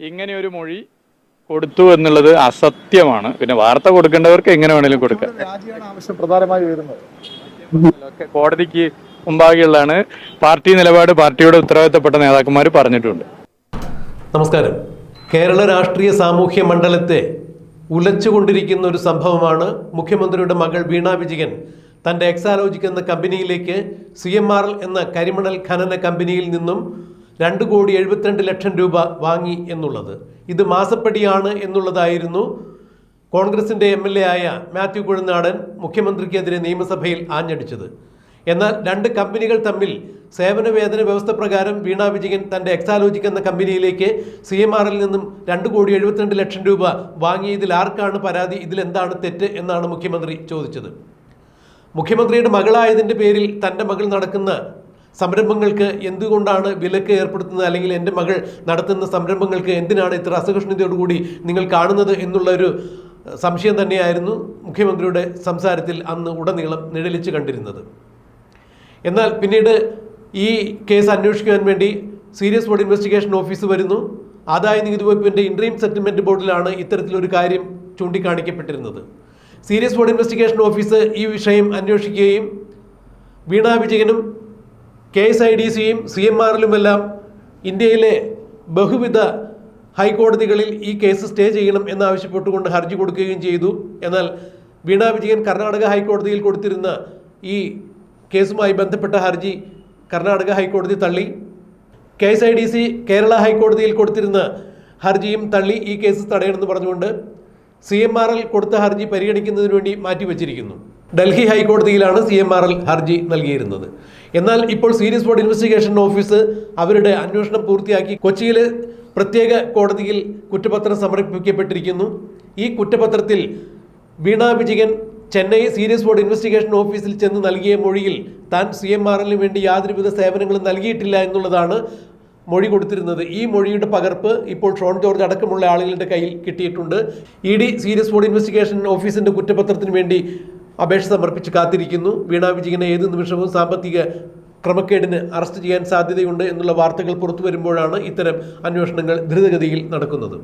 ഇങ്ങനെ ഒരു മൊഴി കൊടുത്തു എന്നുള്ളത് അസത്യമാണ്. പിന്നെ വാർത്ത കൊടുക്കേണ്ടവർക്ക് എങ്ങനെ വേണേലും കൊടുക്കാം. ആവശ്യം പ്രധാനമായി വരുന്നത് കോടതിക്ക് മുമ്പാകെയുള്ളതാണ്. പാർട്ടി നിലപാട് പാർട്ടിയുടെ ഉത്തരവാദിത്തപ്പെട്ട നേതാക്കന്മാർ പറഞ്ഞിട്ടുണ്ട്. നമസ്കാരം. കേരള രാഷ്ട്രീയ സാമൂഹ്യ മണ്ഡലത്തെ ഉലച്ചുകൊണ്ടിരിക്കുന്ന ഒരു സംഭവമാണ് മുഖ്യമന്ത്രിയുടെ മകൾ വീണ വിജയൻ തൻ്റെ എക്സാലോജിക് എന്ന കമ്പനിയിലേക്ക് CMRL എന്ന കരിമണൽ ഖനന കമ്പനിയിൽ നിന്നും 2,72,00,000 രൂപ വാങ്ങി എന്നുള്ളത്. ഇത് മാസപ്പടിയാണ് എന്നുള്ളതായിരുന്നു കോൺഗ്രസിൻ്റെ MLA ആയ മാത്യു കുഴൽനാടൻ മുഖ്യമന്ത്രിക്കെതിരെ നിയമസഭയിൽ ആഞ്ഞടിച്ചത്. എന്നാൽ രണ്ട് കമ്പനികൾ തമ്മിൽ സേവന വേതന വ്യവസ്ഥ പ്രകാരം വീണ വിജയൻ തൻ്റെ എക്സാലോജിക് എന്ന കമ്പനിയിലേക്ക് CMRL നിന്നും 2,72,00,000 രൂപ വാങ്ങിയതിൽ ആർക്കാണ് പരാതി, ഇതിലെന്താണ് തെറ്റ് എന്നാണ് മുഖ്യമന്ത്രി ചോദിച്ചത്. മുഖ്യമന്ത്രിയുടെ മകളായതിൻ്റെ പേരിൽ തൻ്റെ മകൾ നടക്കുന്ന സംരംഭങ്ങൾക്ക് എന്തുകൊണ്ടാണ് വിലക്ക് ഏർപ്പെടുത്തുന്നത്, അല്ലെങ്കിൽ എൻ്റെ മകൾ നടത്തുന്ന സംരംഭങ്ങൾക്ക് എന്തിനാണ് ഇത്ര അസഹിഷ്ണുതയോടുകൂടി നിങ്ങൾ കാണുന്നത് എന്നുള്ളൊരു സംശയം തന്നെയായിരുന്നു മുഖ്യമന്ത്രിയുടെ സംസാരത്തിൽ അന്ന് ഉടനീളം നിഴലിച്ച് കണ്ടിരുന്നത്. എന്നാൽ പിന്നീട് ഈ കേസ് അന്വേഷിക്കാൻ വേണ്ടി സീരിയസ് ഫ്രോഡ് ഇൻവെസ്റ്റിഗേഷൻ ഓഫീസ് വരുന്നു. ആദായ നികുതി വകുപ്പിൻ്റെ ഇൻട്രീം സെറ്റിൽമെൻറ്റ് ബോർഡിലാണ് ഇത്തരത്തിലൊരു കാര്യം ചൂണ്ടിക്കാണിക്കപ്പെട്ടിരുന്നത്. സീരിയസ് ഫ്രോഡ് ഇൻവെസ്റ്റിഗേഷൻ ഓഫീസ് ഈ വിഷയം അന്വേഷിക്കുകയും വീണ വിജയനും KSIDCയും CMRLുമെല്ലാം ഇന്ത്യയിലെ ബഹുവിധ ഹൈക്കോടതികളിൽ ഈ കേസ് സ്റ്റേ ചെയ്യണം എന്നാവശ്യപ്പെട്ടുകൊണ്ട് ഹർജി കൊടുക്കുകയും ചെയ്തു. എന്നാൽ വീണ വിജയൻ കർണാടക ഹൈക്കോടതിയിൽ കൊടുത്തിരുന്ന ഈ കേസുമായി ബന്ധപ്പെട്ട ഹർജി കർണാടക ഹൈക്കോടതി തള്ളി. KSIDC കേരള ഹൈക്കോടതിയിൽ കൊടുത്തിരുന്ന ഹർജിയും തള്ളി. ഈ കേസ് തടയണമെന്ന് പറഞ്ഞുകൊണ്ട് CMRL കൊടുത്ത ഹർജി പരിഗണിക്കുന്നതിന് വേണ്ടി മാറ്റിവെച്ചിരിക്കുന്നു. ഡൽഹി ഹൈക്കോടതിയിലാണ് CMRL ഹർജി നൽകിയിരുന്നത്. എന്നാൽ ഇപ്പോൾ സീരിയസ് ഫ്രോഡ് ഇൻവെസ്റ്റിഗേഷൻ ഓഫീസ് അവരുടെ അന്വേഷണം പൂർത്തിയാക്കി കൊച്ചിയിലെ പ്രത്യേക കോടതിയിൽ കുറ്റപത്രം സമർപ്പിക്കപ്പെട്ടിരിക്കുന്നു. ഈ കുറ്റപത്രത്തിൽ Veena Vijayan Chennai serious fraud investigation ഓഫീസിൽ ചെന്ന് നൽകിയ മൊഴിയിൽ താൻ CMRLന് വേണ്ടി യാതൊരുവിധ സേവനങ്ങളും നൽകിയിട്ടില്ല എന്നുള്ളതാണ് മൊഴി കൊടുത്തിരുന്നത്. ഈ മൊഴിയുടെ പകർപ്പ് ഇപ്പോൾ ഷോൺ ജോർജ് അടക്കമുള്ള ആളുകളുടെ കയ്യിൽ കിട്ടിയിട്ടുണ്ട്. ED സീരിയസ് ഫ്രോഡ് ഇൻവെസ്റ്റിഗേഷൻ ഓഫീസിൻ്റെ കുറ്റപത്രത്തിന് വേണ്ടി അപേക്ഷ സമർപ്പിച്ച് കാത്തിരിക്കുന്നു. വീണ വിജയനെ ഏത് നിമിഷവും സാമ്പത്തിക ക്രമക്കേടിന് അറസ്റ്റ് ചെയ്യാൻ സാധ്യതയുണ്ട് എന്നുള്ള വാർത്തകൾ പുറത്തു വരുമ്പോഴാണ് ഇത്തരം അന്വേഷണങ്ങൾ ദ്രുതഗതിയിൽ നടക്കുന്നത്.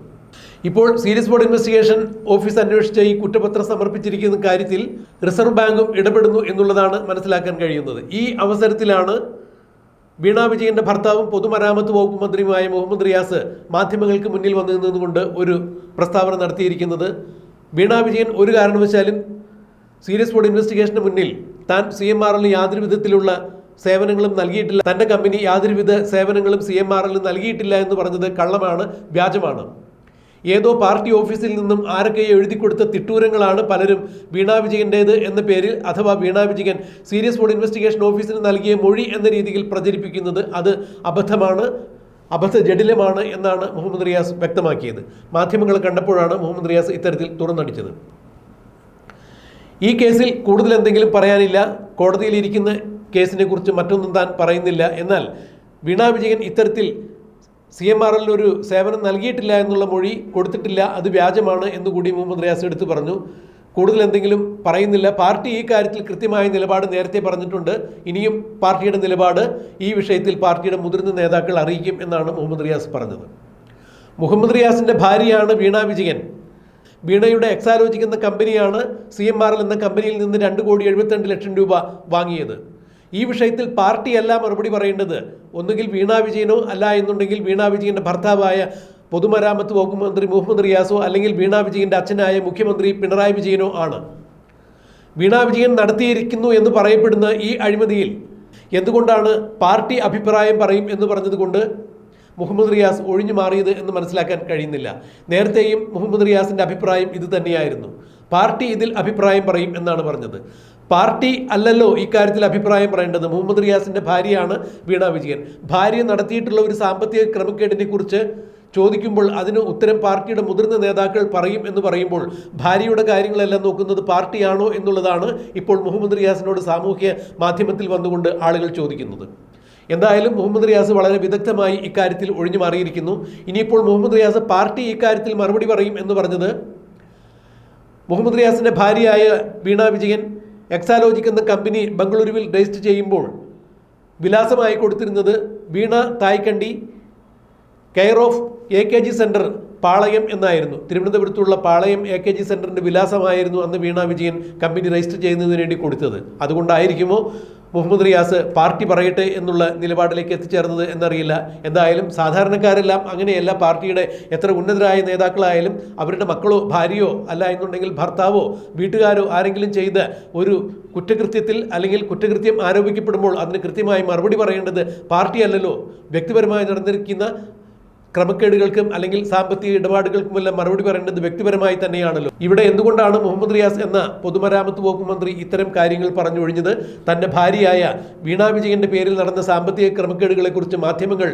ഇപ്പോൾ സീരിയസ് ഫ്രോഡ് ഇൻവെസ്റ്റിഗേഷൻ ഓഫീസ് അന്വേഷിച്ച ഈ കുറ്റപത്രം സമർപ്പിച്ചിരിക്കുന്ന കാര്യത്തിൽ റിസർവ് ബാങ്കും ഇടപെടുന്നു എന്നുള്ളതാണ് മനസ്സിലാക്കാൻ കഴിയുന്നത്. ഈ അവസരത്തിലാണ് വീണ വിജയന്റെ ഭർത്താവും പൊതുമരാമത്ത് വകുപ്പ് മന്ത്രിയുമായ മുഹമ്മദ് റിയാസ് മാധ്യമങ്ങൾക്ക് മുന്നിൽ വന്നു നിന്നുകൊണ്ട് ഒരു പ്രസ്താവന നടത്തിയിരിക്കുന്നത്. വീണ വിജയൻ ഒരു കാരണവശാലും സീരിയസ് ഫ്രോഡ് ഇൻവെസ്റ്റിഗേഷന് മുന്നിൽ താൻ CMRLന് യാതൊരു വിധത്തിലുള്ള സേവനങ്ങളും നൽകിയിട്ടില്ല, തൻ്റെ കമ്പനി യാതൊരുവിധ സേവനങ്ങളും CMRLന് നൽകിയിട്ടില്ല എന്ന് പറഞ്ഞത് കള്ളമാണ്, വ്യാജമാണ്. ഏതോ പാർട്ടി ഓഫീസിൽ നിന്നും ആരൊക്കെയോ എഴുതി കൊടുത്ത തിട്ടൂരങ്ങളാണ് പലരും വീണ വിജയൻ്റേത് എന്ന പേരിൽ, അഥവാ Veena Vijayan serious fraud investigation ഓഫീസിന് നൽകിയ മൊഴി എന്ന രീതിയിൽ പ്രചരിപ്പിക്കുന്നത്. അത് അബദ്ധമാണ്, അബദ്ധജടിലമാണ് എന്നാണ് മുഹമ്മദ് റിയാസ് വ്യക്തമാക്കിയത്. മാധ്യമങ്ങൾ കണ്ടപ്പോഴാണ് മുഹമ്മദ് റിയാസ് ഇത്തരത്തിൽ തുറന്നടിച്ചത്. ഈ കേസിൽ കൂടുതൽ എന്തെങ്കിലും പറയാനില്ല. കോടതിയിലിരിക്കുന്ന കേസിനെ കുറിച്ച് മറ്റൊന്നും താൻ പറയുന്നില്ല. എന്നാൽ വീണ വിജയൻ ഇത്തരത്തിൽ CMRLന് ഒരു സേവനം നൽകിയിട്ടില്ല എന്നുള്ള മൊഴി കൊടുത്തിട്ടില്ല, അത് വ്യാജമാണ് എന്നുകൂടി മുഹമ്മദ് റിയാസ് എടുത്തു പറഞ്ഞു. കൂടുതൽ എന്തെങ്കിലും പറയുന്നില്ല. പാർട്ടി ഈ കാര്യത്തിൽ കൃത്യമായ നിലപാട് നേരത്തെ പറഞ്ഞിട്ടുണ്ട്. ഇനിയും പാർട്ടിയുടെ നിലപാട് ഈ വിഷയത്തിൽ പാർട്ടിയുടെ മുതിർന്ന നേതാക്കൾ അറിയിക്കും എന്നാണ് മുഹമ്മദ് റിയാസ് പറഞ്ഞത്. മുഹമ്മദ് റിയാസിൻ്റെ ഭാര്യയാണ് വീണ വിജയൻ. വീണയുടെ എക്സാലോജിക് എന്ന കമ്പനിയാണ് CMRL എന്ന കമ്പനിയിൽ നിന്ന് 2,72,00,000 രൂപ വാങ്ങിയത്. ഈ വിഷയത്തിൽ പാർട്ടിയല്ല മറുപടി പറയേണ്ടത്. ഒന്നുകിൽ വീണ വിജയനോ, അല്ല എന്നുണ്ടെങ്കിൽ വീണ വിജയൻ്റെ ഭർത്താവായ പൊതുമരാമത്ത് വകുപ്പ് മന്ത്രി മുഹമ്മദ് റിയാസോ, അല്ലെങ്കിൽ വീണ വിജയൻ്റെ അച്ഛനായ മുഖ്യമന്ത്രി പിണറായി വിജയനോ ആണ്. വീണ വിജയൻ നടത്തിയിരിക്കുന്നു എന്ന് പറയപ്പെടുന്ന ഈ അഴിമതിയിൽ എന്തുകൊണ്ടാണ് പാർട്ടി അഭിപ്രായം പറയും എന്ന് പറഞ്ഞതുകൊണ്ട് മുഹമ്മദ് റിയാസ് ഒഴിഞ്ഞു മാറിയത് എന്ന് മനസ്സിലാക്കാൻ കഴിയുന്നില്ല. നേരത്തെയും മുഹമ്മദ് റിയാസിൻ്റെ അഭിപ്രായം ഇത് തന്നെയായിരുന്നു. പാർട്ടി ഇതിൽ അഭിപ്രായം പറയും എന്നാണ് പറഞ്ഞത്. പാർട്ടി അല്ലല്ലോ ഇക്കാര്യത്തിൽ അഭിപ്രായം പറയേണ്ടത്. മുഹമ്മദ് റിയാസിൻ്റെ ഭാര്യയാണ് വീണ വിജയൻ. ഭാര്യ നടത്തിയിട്ടുള്ള ഒരു സാമ്പത്തിക ക്രമക്കേടിനെ കുറിച്ച് ചോദിക്കുമ്പോൾ അതിന് ഉത്തരം പാർട്ടിയുടെ മുതിർന്ന നേതാക്കൾ പറയും എന്ന് പറയുമ്പോൾ ഭാര്യയുടെ കാര്യങ്ങളെല്ലാം നോക്കുന്നത് പാർട്ടിയാണോ എന്നുള്ളതാണ് ഇപ്പോൾ മുഹമ്മദ് റിയാസിനോട് സാമൂഹ്യ മാധ്യമത്തിൽ വന്നുകൊണ്ട് ആളുകൾ ചോദിക്കുന്നത്. എന്തായാലും മുഹമ്മദ് റിയാസ് വളരെ വിദഗ്ധമായി ഇക്കാര്യത്തിൽ ഒഴിഞ്ഞു മാറിയിരിക്കുന്നു. ഇനിയിപ്പോൾ മുഹമ്മദ് റിയാസ് പാർട്ടി ഇക്കാര്യത്തിൽ മറുപടി പറയും എന്ന് പറഞ്ഞത് മുഹമ്മദ് റിയാസിൻ്റെ ഭാര്യയായ വീണ വിജയൻ എക്സാലോജിക് എന്ന കമ്പനി ബംഗളൂരുവിൽ രജിസ്റ്റർ ചെയ്യുമ്പോൾ വിലാസമായി കൊടുത്തിരുന്നത് വീണ Thaikandi care of AKG centre പാളയം എന്നായിരുന്നു. തിരുവനന്തപുരത്തുള്ള പാളയം AKG സെൻറ്ററിൻ്റെ വിലാസമായിരുന്നു അന്ന് വീണ വിജയൻ കമ്പനി രജിസ്റ്റർ ചെയ്യുന്നതിന് വേണ്ടി കൊടുത്തത്. അതുകൊണ്ടായിരിക്കുമോ മുഹമ്മദ് റിയാസ് പാർട്ടി പറയട്ടെ എന്നുള്ള നിലപാടിലേക്ക് എത്തിച്ചേർന്നത് എന്നറിയില്ല. എന്തായാലും സാധാരണക്കാരെല്ലാം അങ്ങനെയല്ല. പാർട്ടിയുടെ എത്ര ഉന്നതരായ നേതാക്കളായാലും അവരുടെ മക്കളോ ഭാര്യയോ അല്ല എന്നുണ്ടെങ്കിൽ ഭർത്താവോ വീട്ടുകാരോ ആരെങ്കിലും ചെയ്ത് ഒരു കുറ്റകൃത്യത്തിൽ അല്ലെങ്കിൽ കുറ്റകൃത്യം ആരോപിക്കപ്പെടുമ്പോൾ അതിന് കൃത്യമായി മറുപടി പറയേണ്ടത് പാർട്ടിയല്ലല്ലോ. വ്യക്തിപരമായി നടന്നിരിക്കുന്ന ക്രമക്കേടുകൾക്കും അല്ലെങ്കിൽ സാമ്പത്തിക ഇടപാടുകൾക്കുമെല്ലാം മറുപടി പറയേണ്ടത് വ്യക്തിപരമായി തന്നെയാണല്ലോ. ഇവിടെ എന്തുകൊണ്ടാണ് മുഹമ്മദ് റിയാസ് എന്ന പൊതുമരാമത്ത് വകുപ്പ് മന്ത്രി ഇത്തരം കാര്യങ്ങൾ പറഞ്ഞൊഴിഞ്ഞത്? തൻ്റെ ഭാര്യയായ വീണ വിജയന്റെ പേരിൽ നടന്ന സാമ്പത്തിക ക്രമക്കേടുകളെക്കുറിച്ച് മാധ്യമങ്ങൾ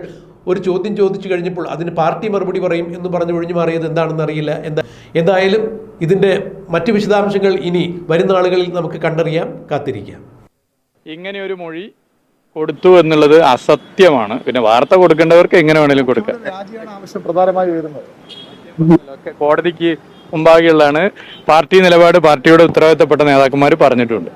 ഒരു ചോദ്യം ചോദിച്ചു കഴിഞ്ഞപ്പോൾ അതിന് പാർട്ടി മറുപടി പറയും എന്ന് പറഞ്ഞു ഒഴിഞ്ഞു മാറിയത് എന്താണെന്ന് അറിയില്ല. എന്തായാലും ഇതിൻ്റെ മറ്റ് വിശദാംശങ്ങൾ ഇനി വരുന്ന നാളുകളിൽ നമുക്ക് കണ്ടറിയാം. കാത്തിരിക്കാം. ഇങ്ങനെയൊരു മൊഴി കൊടുത്തു എന്നുള്ളത് അസത്യമാണ്. പിന്നെ വാർത്ത കൊടുക്കേണ്ടവർക്ക് എങ്ങനെ വേണേലും കൊടുക്കാം. രാജിയാണ് ആവശ്യം പ്രധാനമായി ഉയരുന്നത്. കോടതിക്ക് മുമ്പാകെയുള്ളതാണ്. പാർട്ടി നിലപാട് പാർട്ടിയുടെ ഉത്തരവാദിത്തപ്പെട്ട നേതാക്കന്മാർ പറഞ്ഞിട്ടുണ്ട്.